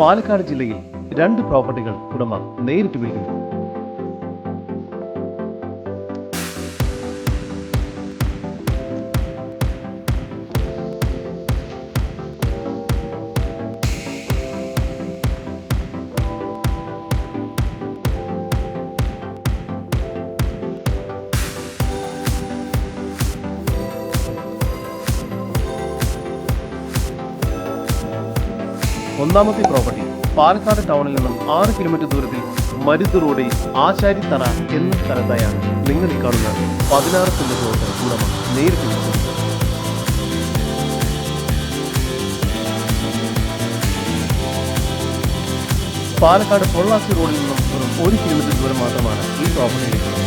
പാലക്കാട് ജില്ലയിൽ 2 പ്രോപ്പർട്ടികൾ ഉടമ നേരിട്ട് വിൽക്കുന്നു. ഒന്നാമത്തെ പ്രോപ്പർട്ടി പാലക്കാട് ടൗണിൽ നിന്നും 6 കിലോമീറ്റർ ദൂരത്തിൽ മരുത് റോഡിൽ ആശാരിത്തറ എന്ന സ്ഥലത്തായാണ് നിങ്ങൾ ഈ കാണുന്ന 16 സെന്റ് പ്ലോട്ട് ഉടമ നേരിട്ട് വിൽക്കുന്നത്. പാലക്കാട് പൊള്ളാച്ചി റോഡിൽ നിന്നും വെറും 1 കിലോമീറ്റർ ദൂരം മാത്രമാണ് ഈ പ്രോപ്പർട്ടിയിലേക്കുള്ളത്.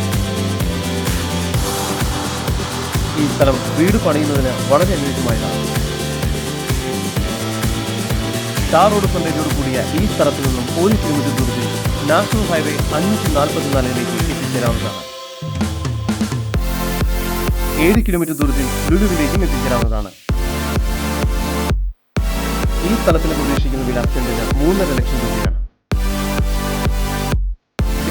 ഈ സ്ഥലം വീട് പണിയുന്നതിന് വളരെ അനുയോജ്യമായതാണ്. ടാർ റോഡ് ഫ്രണ്ടേജോട് കൂടിയ ഈ സ്ഥലത്തു നിന്നും 1 കിലോമീറ്റർ ദൂരത്തിൽ നാഷണൽ ഹൈവേ 544ലേക്ക് എത്തിച്ചേരാവുന്നതാണ്. 7 കിലോമീറ്റർ ദൂരത്തിൽ ലുലുവിലേക്കും എത്തിച്ചേരാവുന്നതാണ്. ഈ സ്ഥലത്തിന് പ്രതീക്ഷിക്കുന്ന വില സെന്റിന് 3.5 ലക്ഷം രൂപയാണ്.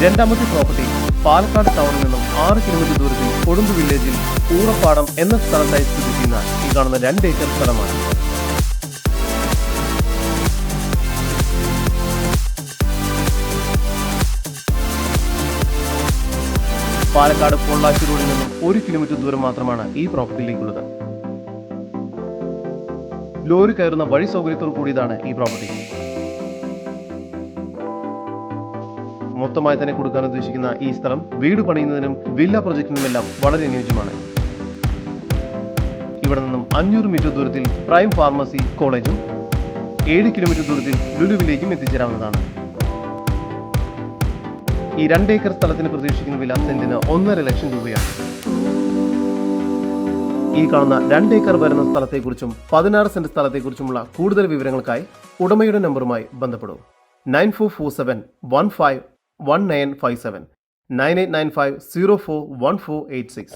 രണ്ടാമത്തെ പ്രോപ്പർട്ടി പാലക്കാട് ടൗണിൽ നിന്നും 6 കിലോമീറ്റർ ദൂരത്തിൽ കൊടുമ്പ് വില്ലേജിൽ ഊറപ്പാടം എന്ന സ്ഥലത്തായി സ്ഥിതി ചെയ്യുന്ന ഈ കാണുന്ന 2 ഏക്കർ സ്ഥലമാണ്. പാലക്കാട് പൊള്ളാച്ചി റോഡിൽ നിന്നും 1 കിലോമീറ്റർ ദൂരം മാത്രമാണ് ഈ പ്രോപ്പർട്ടിയിലേക്കുള്ളത്. ലോറി കയറുന്ന വഴി സൗകര്യത്തോട് കൂടിയതാണ് ഈ പ്രോപ്പർട്ടി. മൊത്തമായി തന്നെ കൊടുക്കാൻ ഉദ്ദേശിക്കുന്ന ഈ സ്ഥലം വീട് പണിയുന്നതിനും വില്ല പ്രൊജക്ടിനുമെല്ലാം വളരെ അനുയോജ്യമാണ്. ഇവിടെ നിന്നും 500 മീറ്റർ ദൂരത്തിൽ പ്രൈം ഫാർമസി കോളേജും 7 കിലോമീറ്റർ ദൂരത്തിൽ ലുലുവിലേക്കും എത്തിച്ചേരാവുന്നതാണ്. ഈ 2 ഏക്കർ സ്ഥലത്തിന് പ്രതീക്ഷിക്കുന്ന വില സെന്റിന് 1.5 ലക്ഷം രൂപയാണ്. ഈ കാണുന്ന 2 ഏക്കർ വരുന്ന സ്ഥലത്തെക്കുറിച്ചും 16 സെന്റ് സ്ഥലത്തെക്കുറിച്ചുമുള്ള കൂടുതൽ വിവരങ്ങൾക്കായി ഉടമയുടെ നമ്പറുമായി ബന്ധപ്പെടും. 9447151957 9895041486.